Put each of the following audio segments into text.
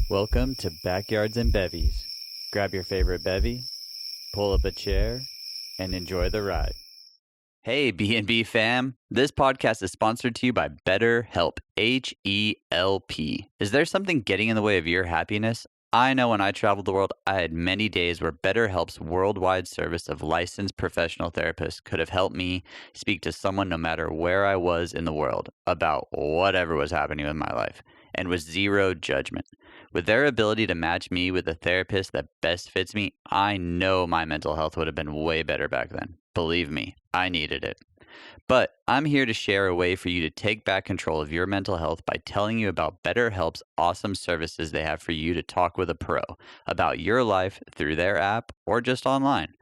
Welcome to Backyards and Bevvies. Grab your favorite bevy, pull up a chair, and enjoy the ride. Hey, B&B fam. This podcast is sponsored to you by BetterHelp, H-E-L-P. Is there something getting in the way of your happiness? I know when I traveled the world, I had many days where BetterHelp's worldwide service of licensed professional therapists could have helped me speak to someone no matter where I was in the world about whatever was happening with my life, and with zero judgment. With their ability to match me with a therapist that best fits me, I know my mental health would have been way better back then. Believe me, I needed it. But I'm here to share a way for you to take back control of your mental health by telling you about BetterHelp's awesome services they have for you to talk with a pro about your life through their app or just online.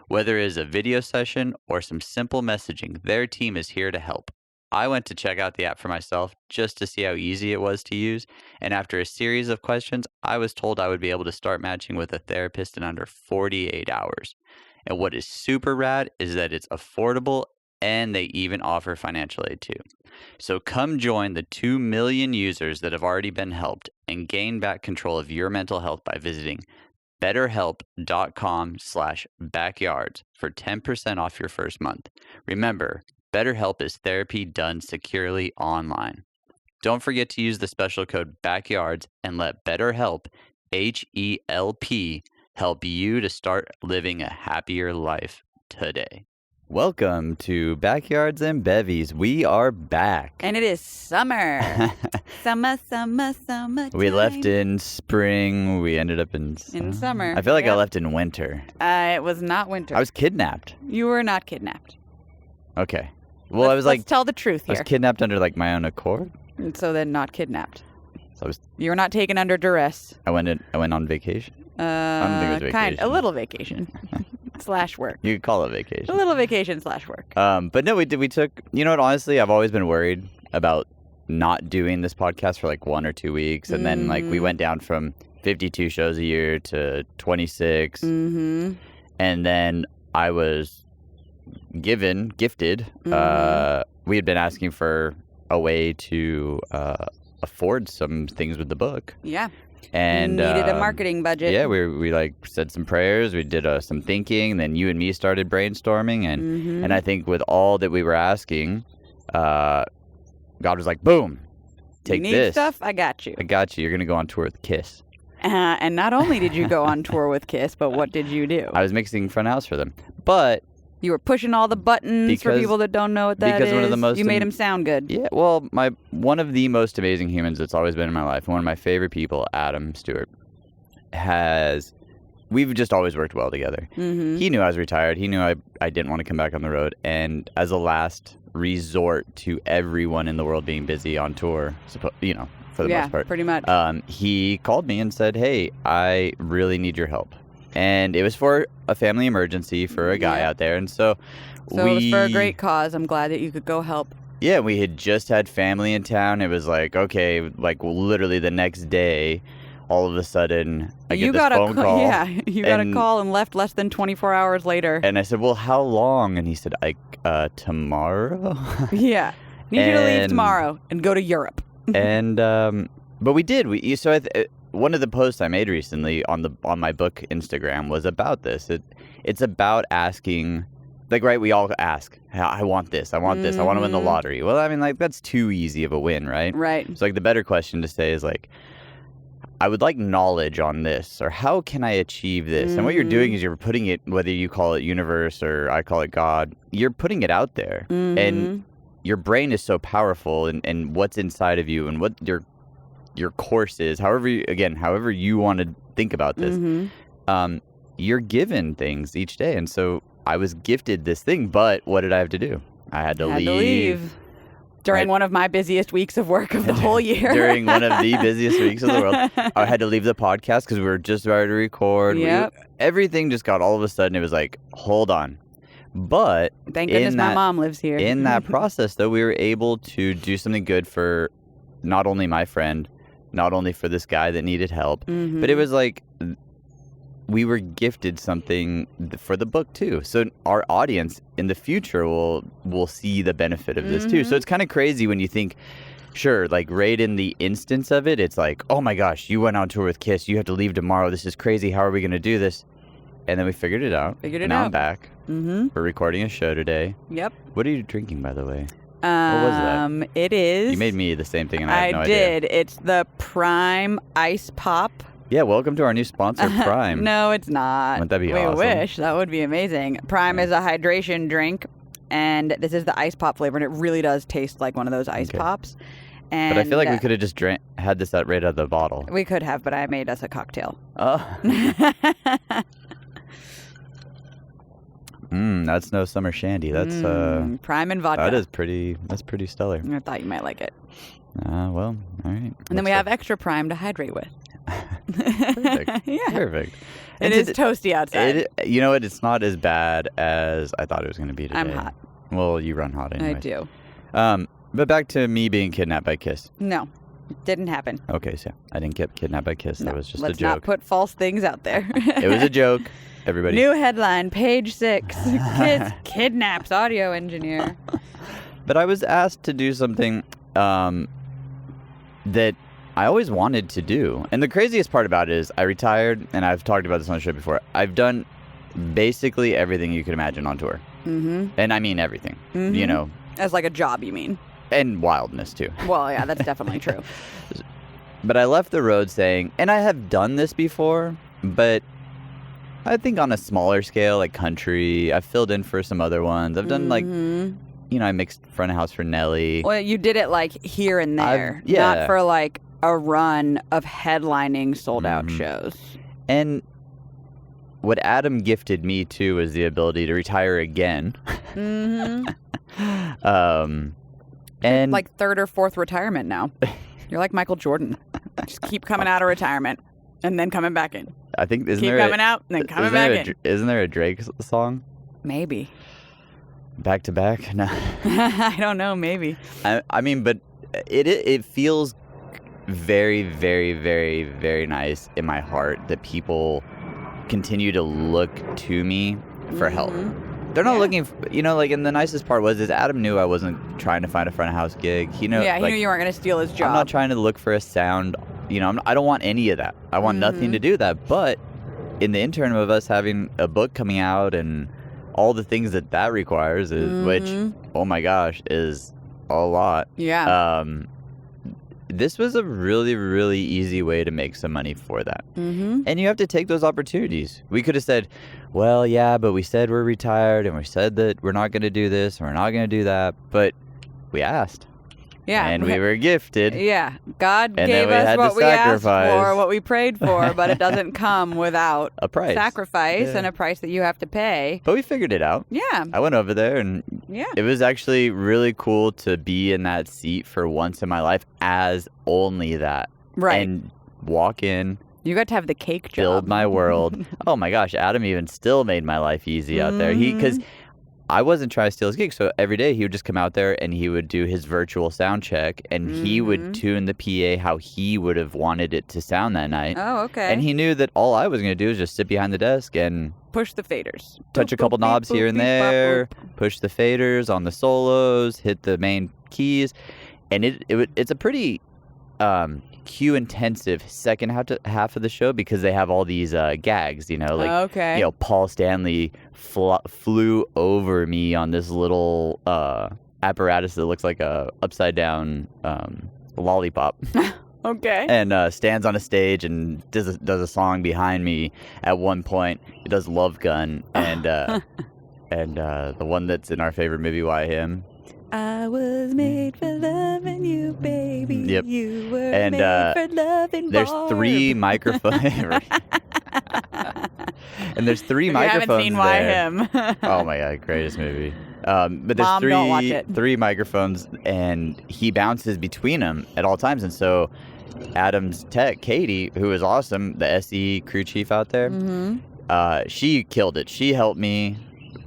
Whether it is a video session or some simple messaging, their team is here to help. I went to check out the app for myself just to see how easy it was to use, and after a series of questions, I was told I would be able to start matching with a therapist in under 48 hours. And what is super rad is that it's affordable and they even offer financial aid too. So come join the 2 million users that have already been helped and gain back control of your mental health by visiting betterhelp.com/backyards for 10% off your first month. Remember, BetterHelp is therapy done securely online. Don't forget to use the special code BACKYARDS and let BetterHelp, H-E-L-P, help you to start living a happier life today. Welcome to Backyards and Bevvies. We are back. And it is summer. Summer. We left in spring. We ended up in summer. I feel like I left in winter. It was not winter. I was kidnapped. You were not kidnapped. Okay. Well, let's tell the truth here. I was kidnapped under my own accord. And so then not kidnapped. So you were not taken under duress. I went on vacation. I don't think it was vacation. A little vacation. / work. You could call it vacation. A little vacation / work. But no, we took, you know what, honestly, I've always been worried about not doing this podcast for 1 or 2 weeks. And then we went down from 52 shows a year to 26. Mm-hmm. And then I was gifted. We had been asking for a way to afford some things with the book. Yeah. And needed a marketing budget. Yeah, we said some prayers. We did some thinking. Then you and me started brainstorming, and I think with all that we were asking, God was like, "Boom, take you need this stuff. I got you. I got you. You're gonna go on tour with Kiss." And not only did you go on tour with Kiss, but what did you do? I was mixing front house for them, but you were pushing all the buttons for people that don't know what that is. One of the most you made them sound good. Yeah, well, one of the most amazing humans that's always been in my life, one of my favorite people, Adam Stewart, we've just always worked well together. Mm-hmm. He knew I was retired. He knew I didn't want to come back on the road. And as a last resort to everyone in the world being busy on tour, for the most part. Pretty much. He called me and said, "Hey, I really need your help." And it was for a family emergency for a guy out there. And so it was for a great cause. I'm glad that you could go help. Yeah, we had just had family in town. It was literally the next day, all of a sudden, I get this phone call. Yeah, you got a call and left less than 24 hours later. And I said, "Well, how long?" And he said, tomorrow? Yeah. Need you to leave tomorrow and go to Europe. And, but we did. One of the posts I made recently on my book Instagram was about this. It's about asking, we all ask, "I want this, I want this, I want to win the lottery." Well, I mean, that's too easy of a win, right? Right. So the better question to say is I would like knowledge on this, or how can I achieve this? And what you're doing is you're putting it, whether you call it universe or I call it God, you're putting it out there. And your brain is so powerful, and what's inside of you and what your course is, however you want to think about this, you're given things each day. And so I was gifted this thing, but what did I have to do? I had to leave. During one of my busiest weeks of work of the whole year. During one of the busiest weeks of the world. I had to leave the podcast because we were just about to record. Yep. Everything just got all of a sudden, it was hold on. But thank goodness my mom lives here. In that process, though, we were able to do something good for not only my friend, not only for this guy that needed help, but it was we were gifted something for the book too. So our audience in the future will see the benefit of this too. So it's kind of crazy when you think sure, like right in the instance of it, it's like, oh my gosh, you went on tour with Kiss. You have to leave tomorrow. This is crazy. How are we going to do this? And then we figured it out. Now I'm back. Mm-hmm. We're recording a show today. Yep. What are you drinking, by the way? What was that? It is. You made me the same thing, and I had no idea. I did. It's the Prime Ice Pop. Yeah, welcome to our new sponsor, Prime. No, it's not. Wouldn't that be awesome? We wish. That would be amazing. Prime is a hydration drink, and this is the Ice Pop flavor, and it really does taste like one of those ice pops. And but I feel like we could have just had this right out of the bottle. We could have, but I made us a cocktail. Oh. That's no summer shandy. That's Prime and vodka. That's pretty stellar. I thought you might like it. Well, all right. And then we have extra Prime to hydrate with. Perfect. Yeah. Perfect. It is toasty outside. You know what? It's not as bad as I thought it was going to be today. I'm hot. Well, you run hot anyway. I do. But back to me being kidnapped by Kiss. No, it didn't happen. Okay, so I didn't get kidnapped by Kiss. That was just a joke. Let's not put false things out there. It was a joke. Everybody. New headline, page 6. Kids kidnaps audio engineer. But I was asked to do something that I always wanted to do. And the craziest part about it is I retired, and I've talked about this on the show before. I've done basically everything you could imagine on tour. Mm-hmm. And I mean everything, you know. As like a job, you mean? And wildness, too. Well, yeah, that's definitely true. But I left the road saying, and I have done this before, but I think on a smaller scale, like country. I've filled in for some other ones. I've done I mixed front of house for Nelly. Well, you did it like here and there. Not for like a run of headlining sold out shows. And what Adam gifted me too is the ability to retire again. And like third or fourth retirement now. You're like Michael Jordan. Just keep coming out of retirement and then coming back in. I think keep coming out and then coming back in. Isn't there a Drake song? Maybe. Back to back? No. I don't know. Maybe. I mean, but it feels very, very, very, very nice in my heart that people continue to look to me for help. They're not looking for, and the nicest part was Adam knew I wasn't trying to find a front of house gig. He knew. Yeah, he knew you weren't going to steal his job. I'm not trying to look for a sound. I don't want any of that. I want nothing to do with that. But in the interim of us having a book coming out and all the things that requires, which, oh my gosh, is a lot. Yeah. This was a really, really easy way to make some money for that. And you have to take those opportunities. We could have said, well, yeah, but we said we're retired and we said that we're not going to do this and we're not going to do that. But we asked. Yeah. And we were gifted. Yeah. God gave us what we asked for, what we prayed for, but it doesn't come without a price. Sacrifice and a price that you have to pay. But we figured it out. Yeah. I went over there and it was actually really cool to be in that seat for once in my life as only that. Right. And walk in. You got to have the cake job. Build my world. Oh my gosh, Adam even still made my life easy out there. Because I wasn't trying to steal his gig, so every day he would just come out there and he would do his virtual sound check, and he would tune the PA how he would have wanted it to sound that night. Oh, okay. And he knew that all I was going to do was just sit behind the desk and push the faders. Touch a couple knobs here and there, push the faders on the solos, hit the main keys. And it's a pretty cue intensive second half of the show because they have all these gags, Paul Stanley flew over me on this little apparatus that looks like a upside down lollipop. Okay. And stands on a stage and does a song behind me at one point. It does Love Gun and the one that's in our favorite movie, Why Him? I was made for loving you, baby. Yep. You were made for loving there's Barb. 3 microphones. And there's 3 microphones haven't seen Why Him. Oh my God, greatest movie. But there's Mom, don't watch it. 3 microphones, and he bounces between them at all times. And so Adam's tech, Katie, who is awesome, the SE crew chief out there, she killed it. She helped me.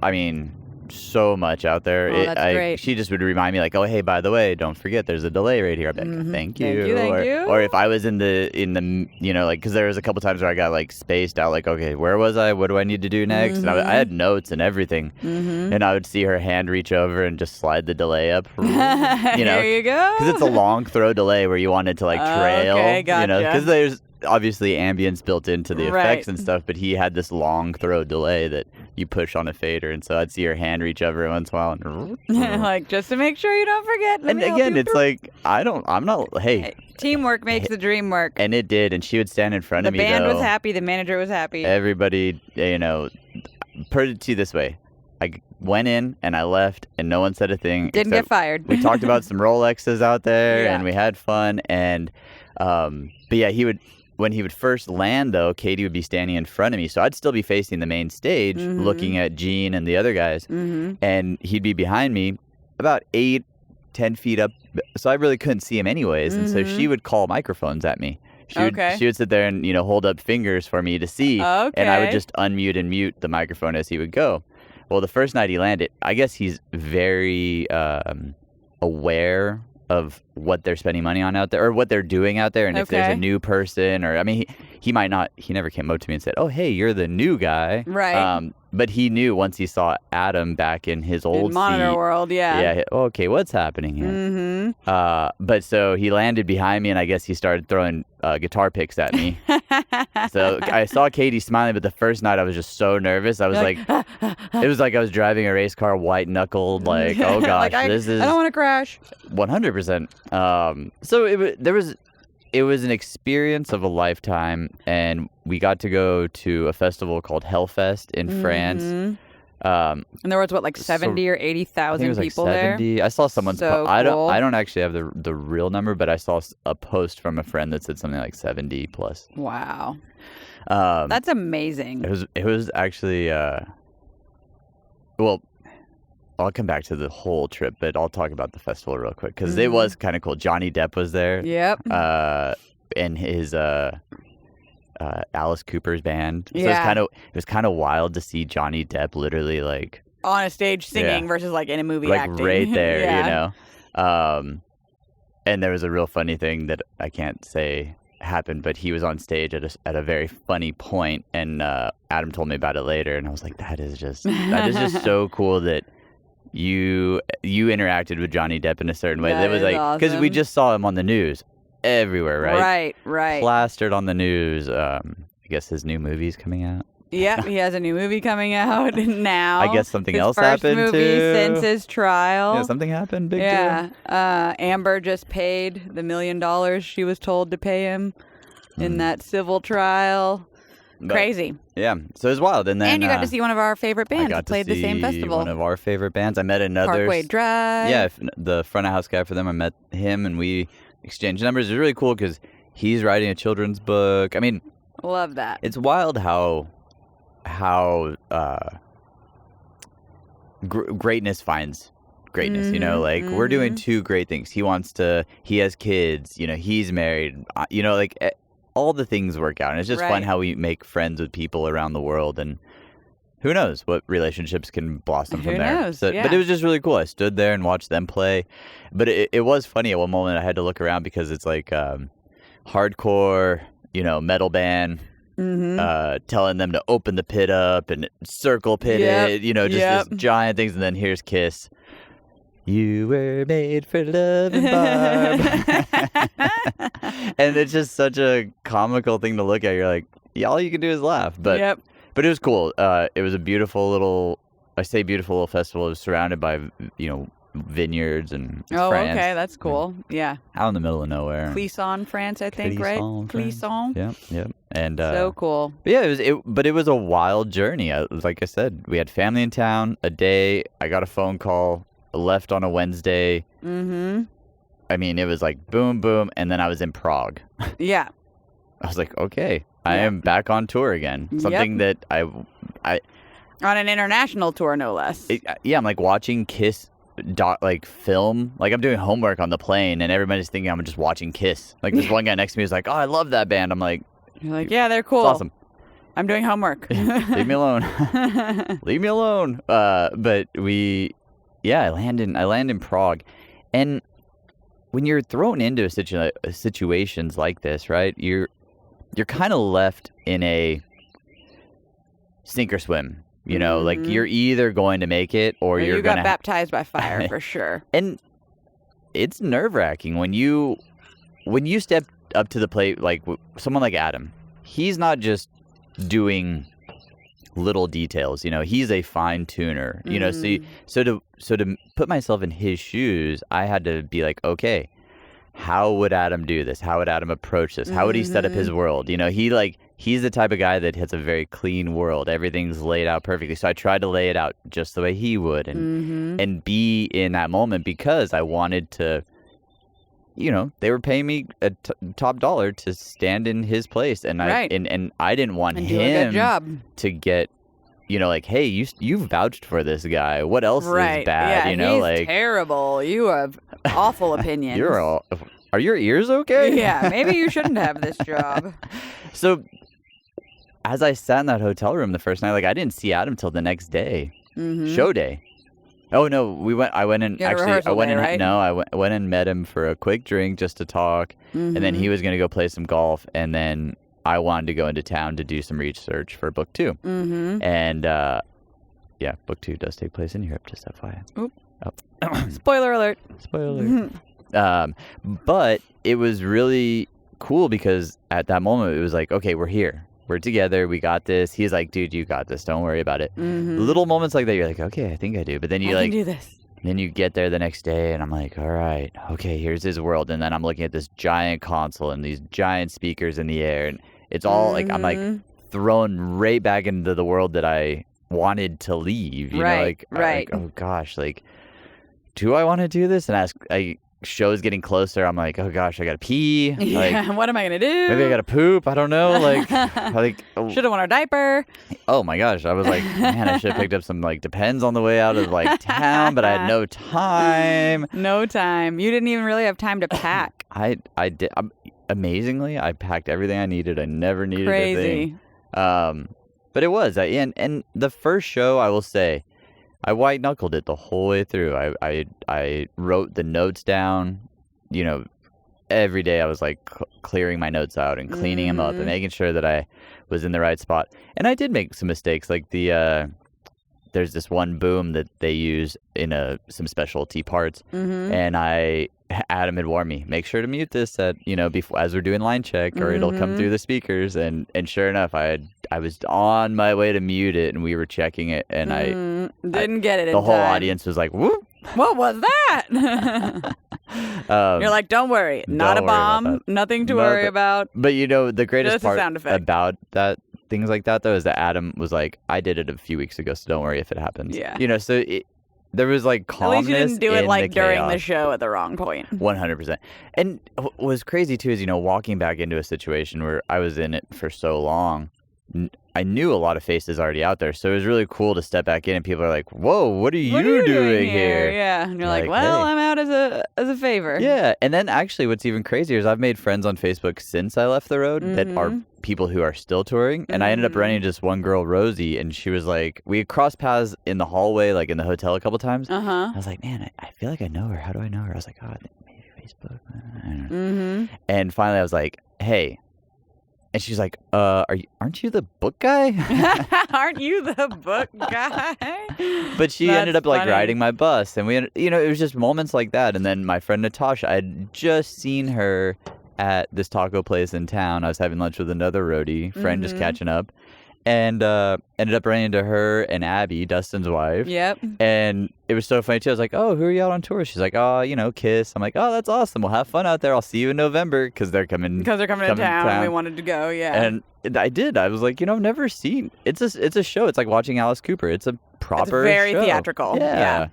I mean, so much out there. Oh, that's great. She just would remind me like, oh, hey, by the way, don't forget there's a delay right here. I'd be like, thank you. Thank you. Or if I was in the like, because there was a couple times where I got like spaced out, like, okay, where was I? What do I need to do next? And I had notes and everything. And I would see her hand reach over and just slide the delay up. There you go. Because it's a long throw delay where you want it to like trail. Okay, gotcha. Because there's obviously ambience built into the effects and stuff, but he had this long throw delay that you push on a fader, and so I'd see her hand reach over once in a while and like, just to make sure you don't forget. And again, it's like hey, teamwork makes the dream work. And it did, and she would stand in front of me. The band was happy, the manager was happy. Everybody, put it to you this way. I went in and I left and no one said a thing. Didn't get fired. We talked about some Rolexes out there and we had fun, and but yeah, when he would first land, though, Katie would be standing in front of me. So I'd still be facing the main stage, looking at Gene and the other guys. And he'd be behind me about 8-10 feet up. So I really couldn't see him anyways. And so she would call microphones at me. She would sit there and, hold up fingers for me to see. And I would just unmute and mute the microphone as he would go. Well, the first night he landed, I guess he's very aware of what they're spending money on out there, or what they're doing out there, and if there's a new person, or he might not. He never came up to me and said, "Oh, hey, you're the new guy." Right. But he knew once he saw Adam back in his old monitor seat, world. Yeah. Yeah. Okay, what's happening here? But so he landed behind me, and I guess he started throwing guitar picks at me. So I saw Katie smiling, but the first night I was just so nervous. I was like it was like I was driving a race car, white knuckled, like, oh gosh, this is. I don't want to crash. 100%. So it was an experience of a lifetime, and we got to go to a festival called Hellfest in France. And there was 70 or 80,000 people 70. There. I saw someone's cool. I don't actually have the real number, but I saw a post from a friend that said something like 70 plus. Wow. That's amazing. It was actually well, I'll come back to the whole trip, but I'll talk about the festival real quick because it was kind of cool. Johnny Depp was there. Yep. And his Alice Cooper's band. So yeah. it was kind of wild to see Johnny Depp literally like on a stage singing versus like in a movie like acting. right there, And there was a real funny thing that I can't say happened, but he was on stage at a very funny point, and Adam told me about it later, and I was like, that is just so cool that you interacted with Johnny Depp in a certain way. That was like, because we just saw him on the news everywhere, right? Right. Plastered on the news. I guess his new movie's coming out. Yep, he has a new movie coming out now. I guess something else first happened movie too. Since his trial. Yeah, something happened. Big deal. Yeah. Amber just paid the $1 million she was told to pay him in that civil trial. Crazy. Yeah, so it was wild. And then you got to see one of our favorite bands that played the same festival. One of our favorite bands. I met another Parkway Drive. Yeah, the front of house guy for them. I met him and we exchanged numbers. It was really cool because he's writing a children's book. I mean, love that. It's wild how greatness finds greatness. We're doing two great things. He has kids. He's married. All the things work out, and it's just fun how we make friends with people around the world, and who knows what relationships can blossom from there. Knows? Yeah. But it was just really cool. I stood there and watched them play, but it was funny at one moment. I had to look around because it's like hardcore, metal band, telling them to open the pit up and circle pit it, just this giant things, and then here's Kiss. You were made for love and Barb. And it's just such a comical thing to look at. You're like, all you can do is laugh. But it was cool. It was a beautiful little festival. It was surrounded by, vineyards and France. Okay, that's cool. Yeah. Out in the middle of nowhere. Clisson, France, I think, right? Clisson. Yep. And so cool. But yeah, it was a wild journey. Like I said, we had family in town a day. I got a phone call. Left on a Wednesday. I mean, it was like boom, boom, and then I was in Prague. Yeah. I was like, okay, I am back on tour again. Something that I on an international tour, no less. I'm like watching Kiss film. Like I'm doing homework on the plane, and everybody's thinking I'm just watching Kiss. Like this one guy next to me was like, oh, I love that band. I'm like, you're like, yeah, they're cool. It's awesome. I'm doing homework. Leave me alone. Leave me alone. But I land in Prague. And when you're thrown into situations like this, right, you're kind of left in a sink or swim. You know, like you're either going to make it or you're going to... You got baptized by fire, for sure. And it's nerve-wracking when you step up to the plate, like someone like Adam. He's not just doing little details, you know, he's a fine tuner, you know, so to put myself in his shoes, I had to be like, okay, how would Adam do this? How would Adam approach this? How would he set up his world? You know, he's the type of guy that has a very clean world. Everything's laid out perfectly. So I tried to lay it out just the way he would and be in that moment because I wanted to, you know, they were paying me a top dollar to stand in his place. And I didn't want him to get, you know, like, hey, you've vouched for this guy. What else is bad? Yeah, you know, he's like terrible. You have awful opinions. Are your ears okay? Yeah, maybe you shouldn't have this job. So as I sat in that hotel room the first night, like I didn't see Adam till the next day, show day. Oh no, I went and met him for a quick drink just to talk, and then he was gonna go play some golf, and then I wanted to go into town to do some research for book 2. And book 2 does take place in Europe, just FYI. Oh. Spoiler alert. Spoiler alert. But it was really cool because at that moment it was like, okay, we're here. We're together. We got this. He's like, dude, you got this. Don't worry about it. Little moments like that, you're like, okay, I think I do. But then I can do this. Then you get there the next day, and I'm like, all right, okay, here's his world. And then I'm looking at this giant console and these giant speakers in the air, and it's all like I'm like thrown right back into the world that I wanted to leave. You know, like, oh gosh, like, do I want to do this? And show's getting closer. I'm like, oh gosh, I gotta pee. Yeah, like, what am I gonna do? Maybe I gotta poop. I don't know. Like, should have worn a diaper. Oh my gosh, I was like, man, I should have picked up some like Depends on the way out of like town, but I had no time. No time. You didn't even really have time to pack. I did. Amazingly, I packed everything I needed. I never needed a thing. But it was, and the first show, I will say, I white knuckled it the whole way through. I wrote the notes down, you know, every day I was like clearing my notes out and cleaning them up and making sure that I was in the right spot. And I did make some mistakes, like there's this one boom that they use in some specialty parts, and Adam had warned me, make sure to mute this before, as we're doing line check, or it'll come through the speakers. And sure enough, I was on my way to mute it, and we were checking it, and I didn't get it. The whole audience was like, "Whoop! What was that?" You're like, "Don't worry, not a bomb, nothing to worry about." But you know, the greatest part about that, things like that, though, is that Adam was like, "I did it a few weeks ago, so don't worry if it happens." Yeah. You know, so there was like calmness. At least you didn't do it like during chaos. The show at the wrong point. 100%. And what was crazy too is, you know, walking back into a situation where I was in it for so long, I knew a lot of faces already out there. So it was really cool to step back in and people are like, whoa, what are you doing here? Yeah. And you're like, well, hey. I'm out as a favor. Yeah. And then actually what's even crazier is I've made friends on Facebook since I left the road that are people who are still touring. And I ended up running into this one girl, Rosie, and she was like, we had crossed paths in the hallway, like in the hotel a couple times. I was like, man, I feel like I know her. How do I know her? I was like, oh, I think maybe Facebook. I don't know. And finally I was like, hey. And she's like, aren't you the book guy? Aren't you the book guy? But she ended up like riding my bus, and it was just moments like that. And then my friend Natasha, I had just seen her at this taco place in town. I was having lunch with another roadie friend, just catching up, and ended up running into her and Abby, Dustin's wife. Yep. And it was so funny too. I was like, oh, who are you out on tour? She's like, oh, Kiss. I'm like, oh, that's awesome. We'll have fun out there. I'll see you in November, because they're coming to town. And we wanted to go. Yeah. And I did. I was like, I've never seen. It's a show. It's like watching Alice Cooper. It's a proper. It's very show. Theatrical. Yeah.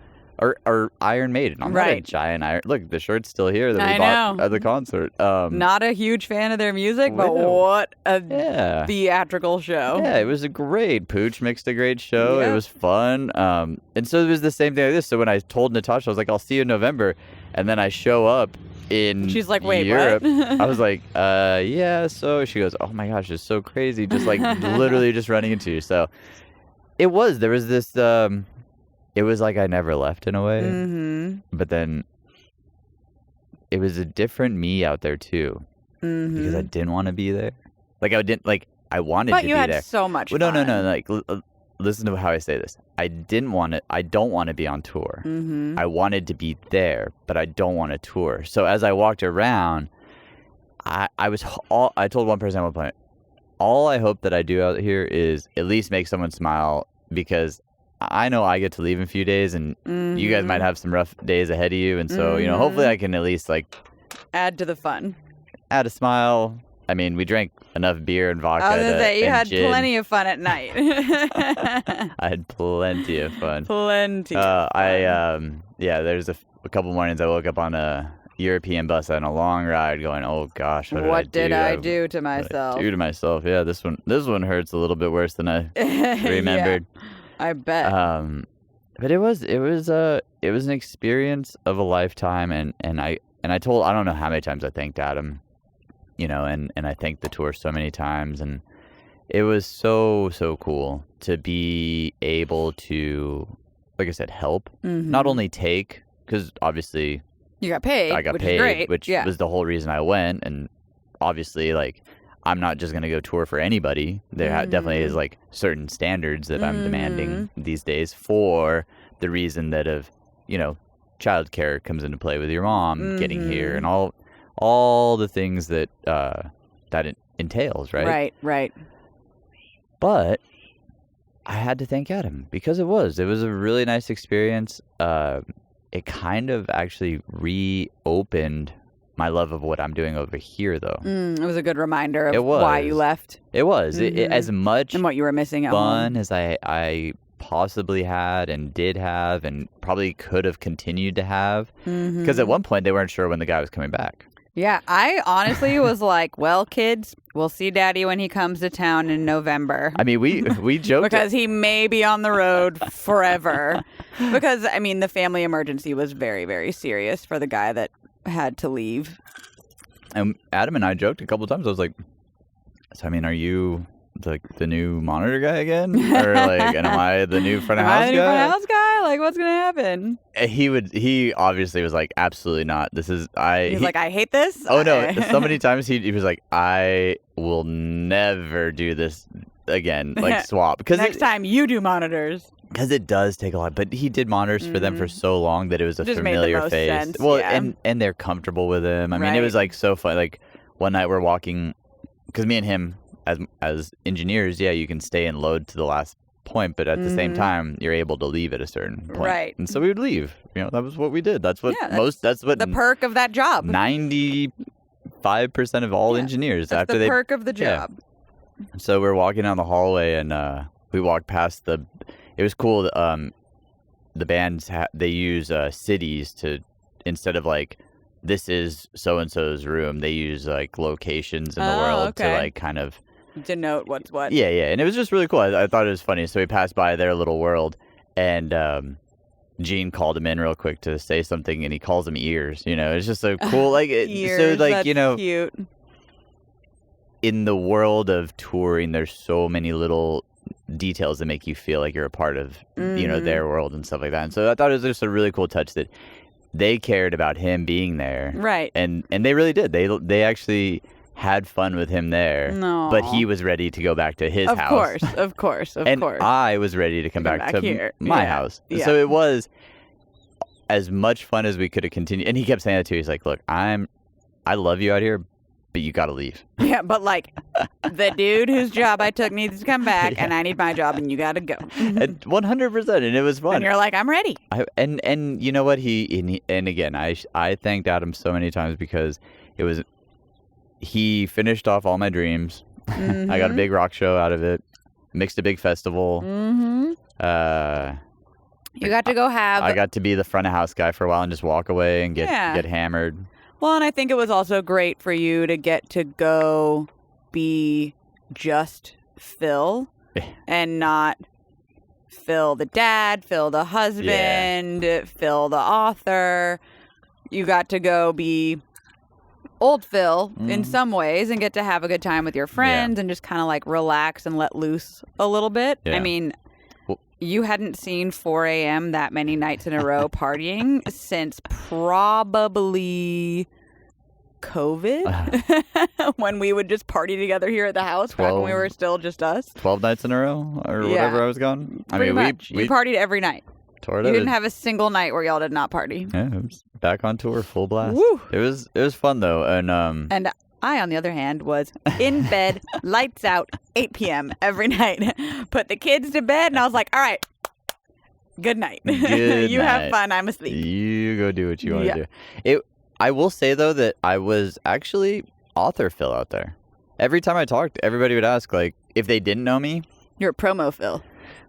Or Iron Maiden. I'm not a giant Iron. Look, the shirt's still here that we bought at the concert. Not a huge fan of their music, but what a theatrical show. Yeah, it was a great. Pooch mixed a great show. It was fun. And so it was the same thing like this. So when I told Natasha, I was like, I'll see you in November. And then I show up, in She's like, wait, Europe. what? I was like, yeah. So she goes, oh my gosh, it's so crazy. Just like literally just running into you. So there was this, it was like I never left in a way. Mm-hmm. But then it was a different me out there too. Mm-hmm. Because I didn't want to be there. Like I didn't, like I wanted but to you be had there. so much well, fun. No. Like, listen to how I say this. I don't want to be on tour. Mm-hmm. I wanted to be there, but I don't want to tour. So as I walked around, I told one person at one point, all I hope that I do out here is at least make someone smile, because I know I get to leave in a few days, and you guys might have some rough days ahead of you. And so, hopefully I can at least like add to the fun. Add a smile. I mean, we drank enough beer and vodka. I was gonna say, you and had gin. Plenty of fun at night. I had plenty of fun. Plenty. Of fun. There's a couple mornings I woke up on a European bus on a long ride, going, "Oh gosh, what did I do to myself? What did I do to myself? Yeah, this one hurts a little bit worse than I remembered. Yeah, I bet. But it was an experience of a lifetime, and I don't know how many times I thanked Adam. And I thanked the tour so many times, and it was so cool to be able to, like I said, help. Mm-hmm. Not only take, because obviously you got paid. I got which paid, is great. which was the whole reason I went, and obviously, like, I'm not just gonna go tour for anybody. There definitely is like certain standards that I'm demanding these days for the reason that of childcare comes into play with your mom getting here and all the things that it entails, right? Right. But I had to thank Adam, because it was a really nice experience. It kind of actually reopened my love of what I'm doing over here, though. It was a good reminder of why you left. It was. It, as much and what you were missing at fun home. as I possibly had and did have and probably could have continued to have. Because at one point they weren't sure when the guy was coming back. Yeah, I honestly was like, well, kids, we'll see Daddy when he comes to town in November. I mean, we joked. Because he may be on the road forever. Because, I mean, the family emergency was very, very serious for the guy that had to leave. And Adam and I joked a couple of times. I was like, so, I mean, are you the new monitor guy again? Or like, and am I the new front of house guy? Am I the new front of house guy? Like, what's going to happen? He obviously was like, absolutely not. He's like, I hate this. Oh no. So many times he was like, I will never do this again. Like swap. Because next time you do monitors. Because it does take a lot. But he did monitors for them for so long that it was a just familiar made the most face. sense, well, yeah. and they're comfortable with him. I mean, it was like so fun. Like one night we're walking, because me and him, as engineers, yeah, you can stay and load to the last point, but at the same time, you're able to leave at a certain point. Right. And so we would leave. That was what we did. That's what that's what the perk of that job. 95% of all engineers that's after the perk of the job. Yeah. So we're walking down the hallway, and we walked past it was cool. The bands they use cities to, instead of like, this is so and so's room, they use like locations in the world to like kind of denote what's what. Yeah, and it was just really cool. I thought it was funny. So we passed by their little world, and Gene called him in real quick to say something, and he calls them ears. It's just so cool. Like ears, so, like that's cute. In the world of touring, there's so many little details that make you feel like you're a part of their world and stuff like that. And so I thought it was just a really cool touch that they cared about him being there, right? And they really did. They actually had fun with him there. No. But he was ready to go back to his house. Of course. And I was ready to come back to here. my house. Yeah. So it was as much fun as we could have continued. And he kept saying that too. He's like, look, I love you out here, but you got to leave. Yeah, but like the dude whose job I took needs to come back, and I need my job, and you got to go. And 100%, and it was fun. And you're like, I'm ready. And you know what? And again, I thanked Adam so many times, because he finished off all my dreams. I got a big rock show out of it, mixed a big festival. You got to go have. I got to be the front of house guy for a while and just walk away and get hammered. Well, and I think it was also great for you to get to go be just Phil and not Phil the dad, Phil the husband, Phil the author. You got to go be old Phil in some ways and get to have a good time with your friends and just kind of like relax and let loose a little bit. Yeah. I mean, you hadn't seen 4 a.m. that many nights in a row partying since probably COVID, when we would just party together here at the house back when we were still just us. 12 nights in a row or whatever I was gone. Pretty much. We partied every night. You didn't have a single night where y'all did not party. Yeah, it was back on tour, full blast. Woo. It was fun though, and I, on the other hand, was in bed, lights out, 8 p.m. every night. Put the kids to bed, and I was like, all right, good night. Good you night. have fun. I'm asleep. You go do what you want to do. I will say, though, that I was actually author Phil out there. Every time I talked, everybody would ask, like, if they didn't know me. You're a promo Phil.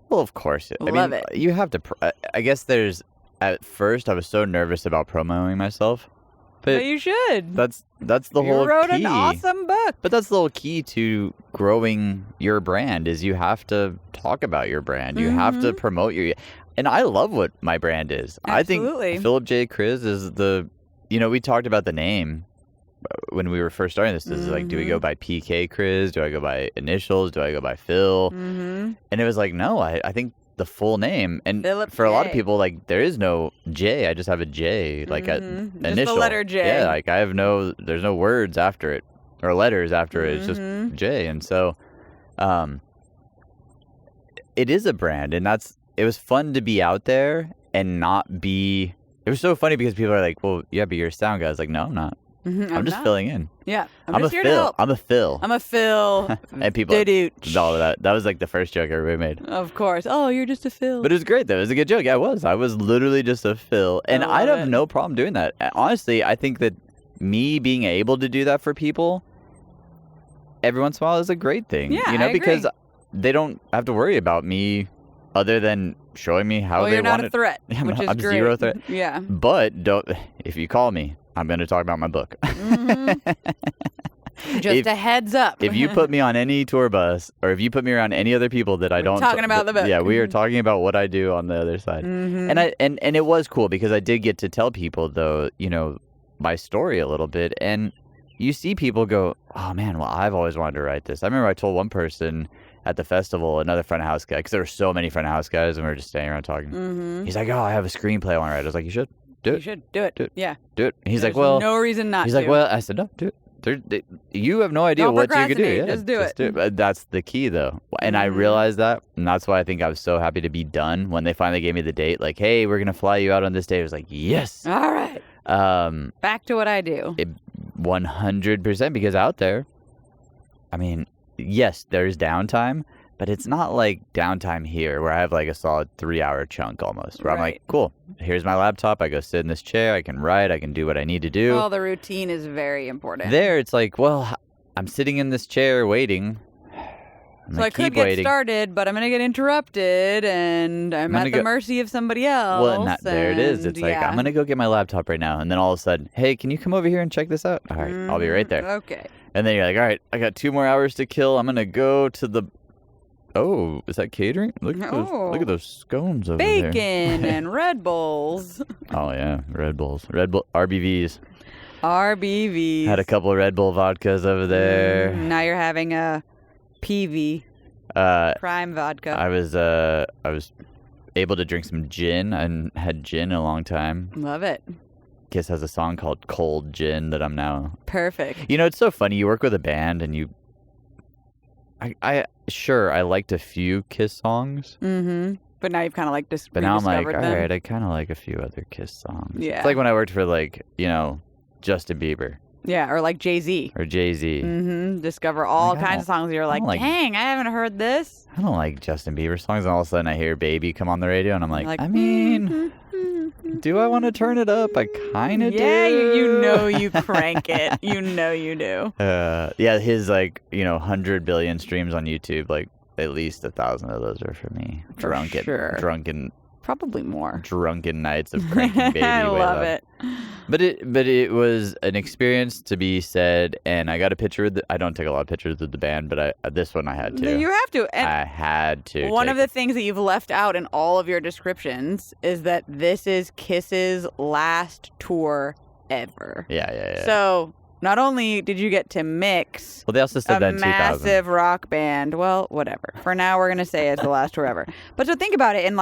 Well, of course. Love it. You have to. I guess at first, I was so nervous about promoting myself. But you should. That's the whole key. You wrote an awesome book. But that's the whole key to growing your brand is you have to talk about your brand. You have to promote your... And I love what my brand is. Absolutely. I think Philip J. Kriz is the... we talked about the name when we were first starting this. Is like, do we go by PK Kriz? Do I go by initials? Do I go by Phil? And it was like, no, I think the full name. And Philip for a lot of J. people, like, there is no J. I just have a J, like an Just initial. the letter J. Yeah, like there's no words after it or letters after it. It's just J. And so it is a brand. And it was fun to be out there and not be... It was so funny because people are like, well, yeah, but you're a sound guy. I was like, no, I'm not. I'm just filling in. Yeah. I'm just a here Phil. to help. I'm a Phil. I'm a Phil. And people, all of that. That was like the first joke everybody made. Of course. Oh, you're just a Phil. But it was great, though. It was a good joke. Yeah, I was literally just a Phil. And I have no problem doing that. Honestly, I think that me being able to do that for people every once in a while is a great thing. Yeah, I because agree. They don't have to worry about me other than showing me how they you're want not a threat, which is I'm great. zero threat. Yeah. But if you call me, I'm going to talk about my book. Just a heads up. If you put me on any tour bus or if you put me around any other people that I don't... talking about the book. Yeah, we are talking about what I do on the other side. And it was cool because I did get to tell people, though, my story a little bit. And you see people go, oh, man, well, I've always wanted to write this. I remember I told one person at the festival, another front of house guy, because there were so many front of house guys and we were just standing around talking. He's like, oh, I have a screenplay I want to write. I was like, you should. Do it. You should do it. Do it. Yeah. Do it. And he's There's like, well... no reason not to. He's like, well, I said, no, do it. You have no idea Don't what you could do. Yeah, just do it. But that's the key, though. And I realized that, and that's why I think I was so happy to be done when they finally gave me the date. Like, hey, we're going to fly you out on this day. I was like, yes. All right. Back to what I do. 100%, because out there, I mean, yes, there's downtime, but it's not like downtime here where I have like a solid 3-hour chunk almost, where I'm like, cool, here's my laptop. I go sit in this chair. I can write. I can do what I need to do. Well, the routine is very important. There, it's like, well, I'm sitting in this chair waiting. So I could get started, but I'm going to get interrupted, and I'm at the mercy of somebody else. Well, and there it is. It's like, I'm going to go get my laptop right now. And then all of a sudden, hey, can you come over here and check this out? All right, I'll be right there. Okay. And then you're like, all right, I got 2 more hours to kill. I'm going to go to the... Oh, is that catering? Look at those scones over there. Bacon and Red Bulls. Oh, yeah, Red Bulls. Red Bull, RBVs. RBVs. Had a couple of Red Bull vodkas over there. Now you're having a PV. Prime vodka. I was able to drink some gin. I hadn't had gin in a long time. Love it. Kiss has a song called Cold Gin that I'm now... Perfect. It's so funny. You work with a band and you... I liked a few Kiss songs. But now you've kind of like just But now I'm like, them. all right, I kind of like a few other Kiss songs. Yeah. It's like when I worked for Justin Bieber. Yeah, or like Jay-Z. Or Jay-Z. Discover all kinds of songs. You're like, dang, I haven't heard this. I don't like Justin Bieber songs. And all of a sudden I hear Baby come on the radio and I'm like I mean... Do I want to turn it up? I kind of do. Yeah, you know you crank it. You know you do. Yeah, his 100 billion streams on YouTube, like at least 1,000 of those are for me. Drunken, probably more. Drunken nights of cranking Baby. I love it. But it was an experience to be said, and I got a picture with I don't take a lot of pictures of the band, but this one I had to. You have to. And I had to. One of the things that you've left out in all of your descriptions is that this is Kiss's last tour ever. Yeah. So not only did you get to mix Well, they also said a that in 2000. massive rock band. Well, whatever. For now, we're going to say it's the last tour ever. But so think about it. In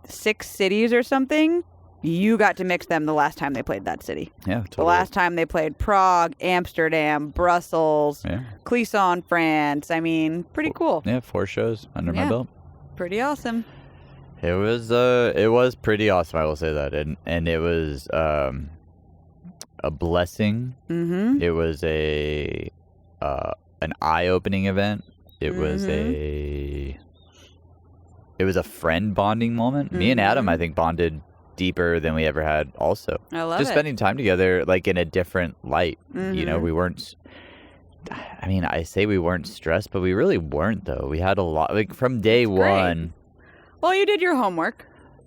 6 cities or something, you got to mix them the last time they played that city. Yeah, totally. The last time they played Prague, Amsterdam, Brussels, Clisson, France. I mean, pretty cool. Yeah, 4 shows under my belt. Pretty awesome. It was pretty awesome, I will say that. And it was a blessing. Mm-hmm. It was an eye-opening event. It was a friend bonding moment. Me and Adam, I think, bonded deeper than we ever had also. I love just it. spending time together in a different light. We weren't, I say we weren't stressed, but we really weren't though. We had a lot, from day one. Well, you did your homework.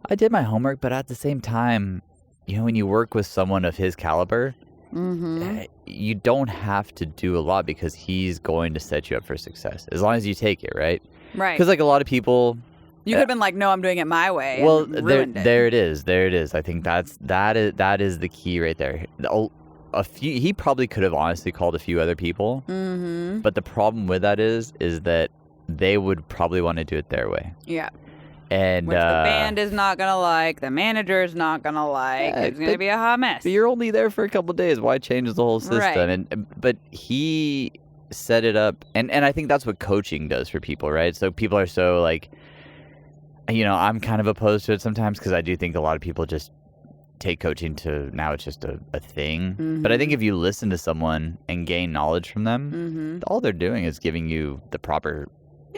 I did my homework, but at the same time, when you work with someone of his caliber, you don't have to do a lot because he's going to set you up for success as long as you take it, right? Right. Because a lot of people, you could have been like, "No, I'm doing it my way." Well, and ruined there it is. I think that is the key right there. He probably could have honestly called a few other people, but the problem with that is that they would probably want to do it their way. Yeah. And which the band is not gonna like, the manager is not gonna like. It's gonna be a hot mess. But you're only there for a couple of days. Why change the whole system? Right. But he set it up, and I think that's what coaching does for people, right? So people are so I'm kind of opposed to it sometimes because I do think a lot of people just take coaching to now it's just a thing. But I think if you listen to someone and gain knowledge from them, all they're doing is giving you the proper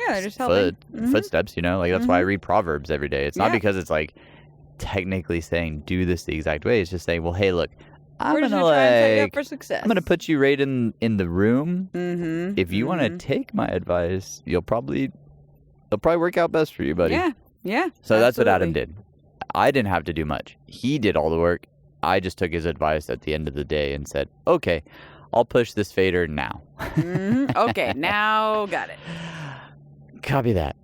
they're just helping. Footsteps, that's why I read Proverbs every day. It's not because it's technically saying do this the exact way. It's just saying, well, hey, look, We're just gonna try and set you up for success. I'm gonna put you right in the room. If you want to take my advice, it'll probably work out best for you, buddy. Yeah. So that's what Adam did. I didn't have to do much. He did all the work. I just took his advice at the end of the day and said, okay, I'll push this fader now. Okay, now got it. Copy that.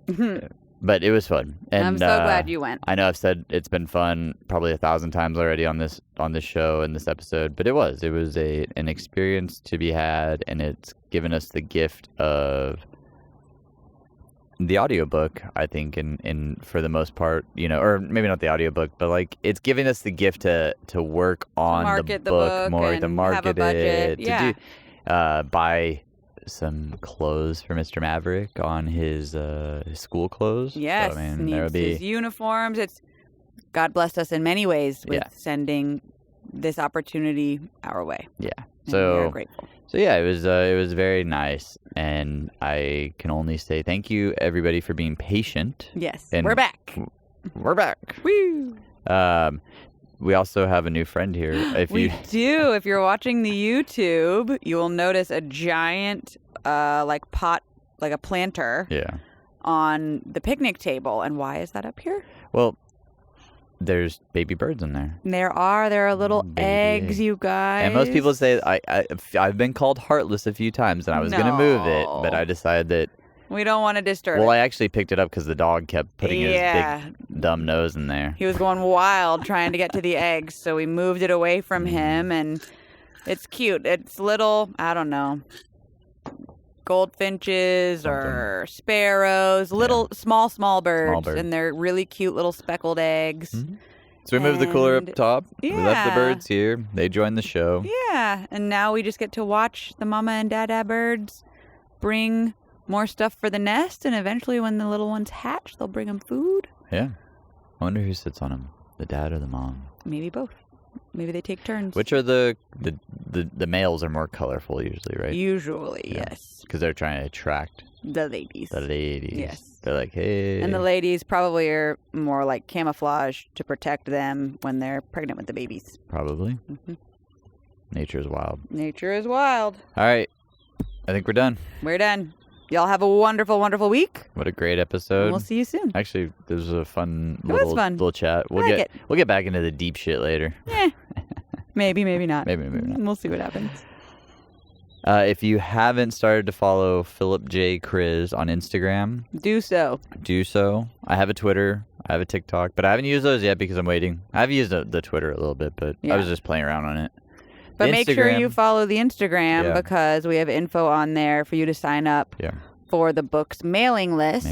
But it was fun. And I'm so glad you went. I know I've said it's been fun probably 1,000 times already on this show and this episode, but it was an experience to be had, and it's given us the gift of the audiobook, I think, in for the most part, or maybe not the audiobook, but it's giving us the gift to work on the book more, to market it, to do buy some clothes for Mr. Maverick on his school clothes. Yes, so, needs his uniforms. It's God blessed us in many ways with sending this opportunity our way. Yeah, so we are grateful. So yeah, it was very nice, and I can only say thank you everybody for being patient. Yes, and we're back. We're back. Woo! We also have a new friend here. We do. If you're watching the YouTube, you will notice a giant pot, like a planter. Yeah. On the picnic table. And why is that up here? Well, there's baby birds in there. There are little eggs, you guys. And most people say I've been called heartless a few times, and I was going to move it, but I decided that we don't want to disturb it. Well, I actually picked it up because the dog kept putting his big dumb nose in there. He was going wild trying to get to the eggs, so we moved it away from him, and it's cute. It's little, I don't know, goldfinches or sparrows, little small birds, and they're really cute little speckled eggs. Mm-hmm. So we moved the cooler up top. We left the birds here. They joined the show. Yeah, and now we just get to watch the mama and dada birds bring more stuff for the nest, and eventually when the little ones hatch, they'll bring them food. Yeah. I wonder who sits on them, the dad or the mom. Maybe both. Maybe they take turns. Which are the males are more colorful usually, right? Usually, yes. Because they're trying to attract the ladies. Yes. They're like, hey. And the ladies probably are more like camouflage to protect them when they're pregnant with the babies. Probably. Mm-hmm. Nature is wild. Nature is wild. All right. I think we're done. We're done. Y'all have a wonderful, wonderful week. What a great episode. And we'll see you soon. Actually, this was a fun little chat. We'll get back into the deep shit later. Maybe not. Maybe not. We'll see what happens. If you haven't started to follow Philip J. Kriz on Instagram, do so. I have a Twitter. I have a TikTok, but I haven't used those yet because I'm waiting. I've used the Twitter a little bit, but I was just playing around on it. But make sure you Instagram. follow the Instagram Yeah. because we have info on there for you to sign up Yeah. for the book's mailing list.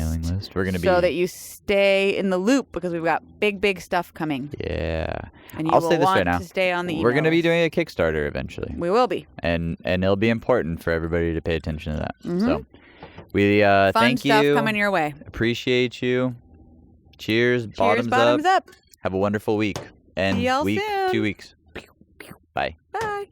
We're going to be... So that you stay in the loop because we've got big stuff coming. Yeah. And you I'll will say this want right now. to stay on the email We're going to be list. doing a Kickstarter eventually. We will be. And it'll be important for everybody to pay attention to that. Mhm. So we Fun thank stuff you. coming your way. Appreciate you. Cheers. Cheers, bottoms up. Have a wonderful week. And See y'all week, soon. 2 weeks. Bye. Bye.